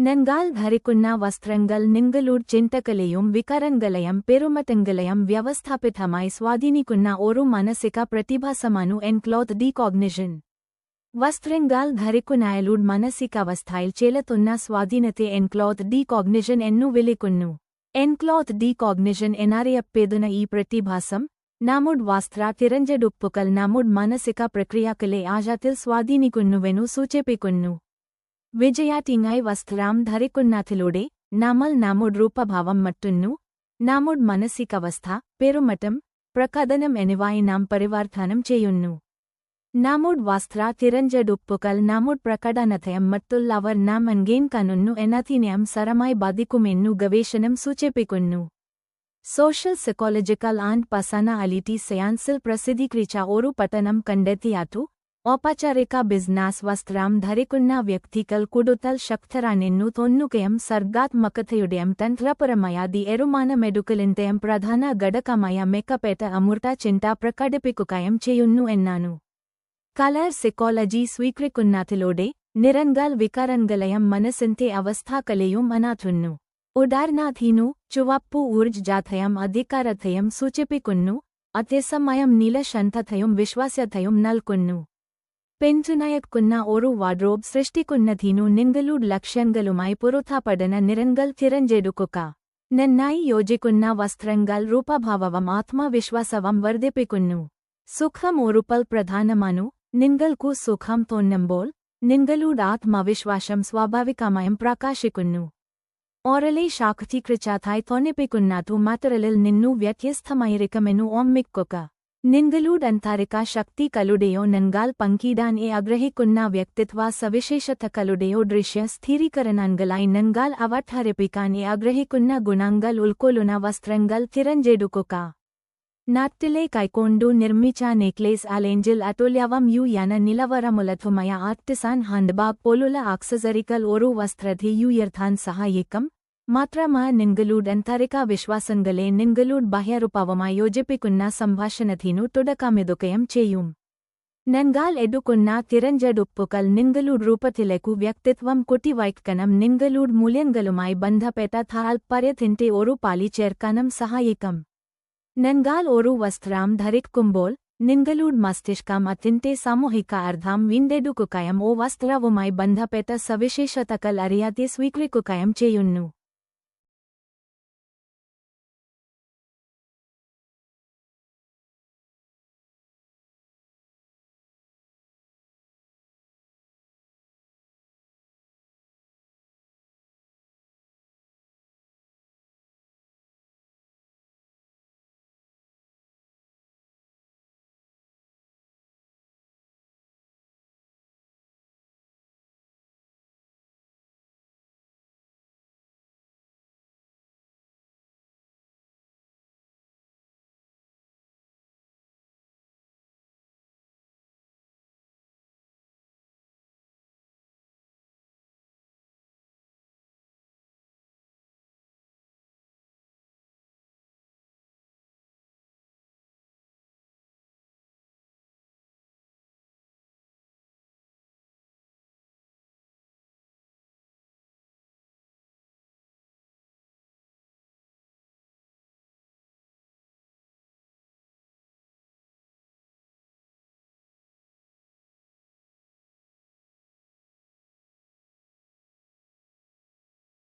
നൻഗാൽ ധരിക്കുന്ന വസ്ത്രങ്ങൾ നിങ്ങളുടെ ചിന്തകളെയും വികാരങ്ങളെയും പെരുമാറ്റങ്ങളെയും വ്യവസ്ഥാപിതമായി സ്വാധീനിക്കുന്ന ഒരു മാനസിക പ്രതിഭാസമാണ് എൻക്ലോത്ത് ഡീകോഗ്നിഷൻ. വസ്ത്രങ്ങൾ ധരിക്കുന്നയാളുടെ മാനസികാവസ്ഥയിൽ ചെലുത്തുന്ന സ്വാധീനത്തെ എൻക്ലോത്ത് ഡീകോഗ്നിഷൻ എന്നു വിളിക്കുന്നു. എൻക്ലോത്ത് ഡീകോഗ്നിഷൻ എന്നറിയപ്പെടുന്ന ഈ പ്രതിഭാസം നമ്മുടെ വസ്ത്ര തിരഞ്ഞെടുപ്പുകൾ നമ്മുടെ മാനസിക പ്രക്രിയകളെ ആഴത്തിൽ സ്വാധീനിക്കുന്നുവെന്നു സൂചിപ്പിക്കുന്നു. വിജയാർത്ഥിയായി വസ്ത്രം ധരിക്കുന്നതിലൂടെ നമ്മൾ നമ്മുടെ രൂപഭാവം മാറ്റുന്നു. നമ്മുടെ മാനസികാവസ്ഥ, പെരുമാറ്റം, പ്രകടനം എന്നിവയെ നാം പരിവർത്തനം ചെയ്യുന്നു. നമ്മുടെ വസ്ത്ര തിരഞ്ഞെടുപ്പുകൾ നമ്മുടെ പ്രകടനത്തെ മറ്റുള്ളവർ നാം എങ്ങനെ കാണുന്നു എന്നതിനെയും സാരമായി ബാധിക്കുമെന്നു ഗവേഷണം സൂചിപ്പിക്കുന്നു. സോഷ്യൽ സൈക്കോളജിക്കൽ ആൻഡ് പേഴ്സണാലിറ്റി സയൻസിൽ പ്രസിദ്ധീകരിച്ച ഒരു പഠനം കണ്ടെത്തിയതു ഔപചാരിക ബിസിനസ് വസ്ത്രം ധരിക്കുന്ന വ്യക്തികൾ കൂടുതൽ ശക്തരാണെന്നു തോന്നുകയും സർഗാത്മകതയുടെയും തന്ത്രപരമായ തീരുമാനമെടുക്കലിന്റെയും പ്രധാന ഘടകമായ മെച്ചപ്പെട്ട അമൂർത്ത ചിന്ത പ്രകടിപ്പിക്കുകയും ചെയ്യുന്നു എന്നാണ്. കളർ സൈക്കോളജി സ്വീകരിക്കുന്നതിലൂടെ നിറങ്ങൾ വികാരങ്ങളെയും മനസ്സിന്റെ അവസ്ഥകളെയും മാറ്റുന്നു. ഉദാഹരണത്തിന് ചുവപ്പ് ഊർജ്ജത്തെയും അധികാരത്തെയും സൂചിപ്പിക്കുന്നു, അതേസമയം നീല ശാന്തതയും വിശ്വാസ്യതയും നൽകുന്നു. പിന്തുണയ്ക്കുന്ന ഒരു വാർഡ്രോബ് സൃഷ്ടിക്കുന്നതിനു നിങ്ങളുടെ ലക്ഷ്യങ്ങളുമായി പൊരുത്തപ്പെടുന്ന നിറങ്ങൾ തിരഞ്ഞെടുക്കുക. നന്നായി യോജിക്കുന്ന വസ്ത്രങ്ങൾ രൂപഭാവവും ആത്മവിശ്വാസവും വർദ്ധിപ്പിക്കുന്നു. സുഖം ഉറപ്പൽ പ്രധാനമാണു. നിങ്ങൾക്കു സുഖം തോന്നുമ്പോൾ നിങ്ങളുടെ ആത്മവിശ്വാസം സ്വാഭാവികമായും പ്രകാശിക്കുന്നു. ഓറലെ ശാക്തീകൃതതായി തോന്നിപ്പിക്കുന്നതു മറ്റൊരാളിൽ നിന്നു വ്യത്യസ്തമായിരിക്കുമെന്നു ഓർമ്മിക്കുക. നിങ്ങളുടെ ആന്തരിക ശക്തികളുടെയോ നിങ്ങൾ പങ്കിടാൻ ആഗ്രഹിക്കുന്ന വ്യക്തിത്വ സവിശേഷതകളുടെയോ ദൃശ്യ സ്ഥിരീകരണങ്ങളായി നിങ്ങൾ അവതരിപ്പിക്കാൻ ആഗ്രഹിക്കുന്ന ഗുണങ്ങൾ ഉൾക്കൊള്ളുന്ന വസ്ത്രങ്ങൾ തിരഞ്ഞെടുക്കുക. നാട്ടിലെ കൈക്കൊണ്ടു നിർമ്മിച്ച നെക്ലേസ് അല്ലെങ്കിൽ അതുല്യവും യുയർന്ന നിലവാരമുള്ളതുമായ ആർട്ടിസാൻ ഹാൻഡ്ബാഗ് പോലുള്ള ആക്സസറികൾ ഒരു വസ്ത്രത്തെ ഉയർത്താൻ സഹായിക്കും. മാത്രമല്ല നിങ്ങളുടെ ആന്തരിക വിശ്വാസങ്ങളെ നിങ്ങളുടെ ബാഹ്യരൂപവുമായി യോജിപ്പിക്കുന്ന സംഭാഷണത്തിനു തുടക്കമിടുകയും ചെയ്യും. നിങ്ങൾ എടുക്കുന്ന തിരഞ്ഞെടുപ്പുകൾ നിങ്ങളുടെ രൂപത്തിലേക്കു വ്യക്തിത്വം കൂട്ടിവയ്ക്കാനും നിങ്ങളുടെ മൂല്യങ്ങളുമായി ബന്ധപ്പെട്ട താൽപര്യത്തിന്റെ ഒരു പാളി ചേർക്കാനും സഹായിക്കും. നിങ്ങൾ ഒരു വസ്ത്രം ധരിക്കുമ്പോൾ നിങ്ങളുടെ മസ്തിഷ്കം അതിന്റെ സാമൂഹിക അർത്ഥം വീണ്ടെടുക്കുകയും വസ്ത്രവുമായി ബന്ധപ്പെട്ട സവിശേഷതകൾ അറിയാതെ സ്വീകരിക്കുകയും ചെയ്യുന്നു.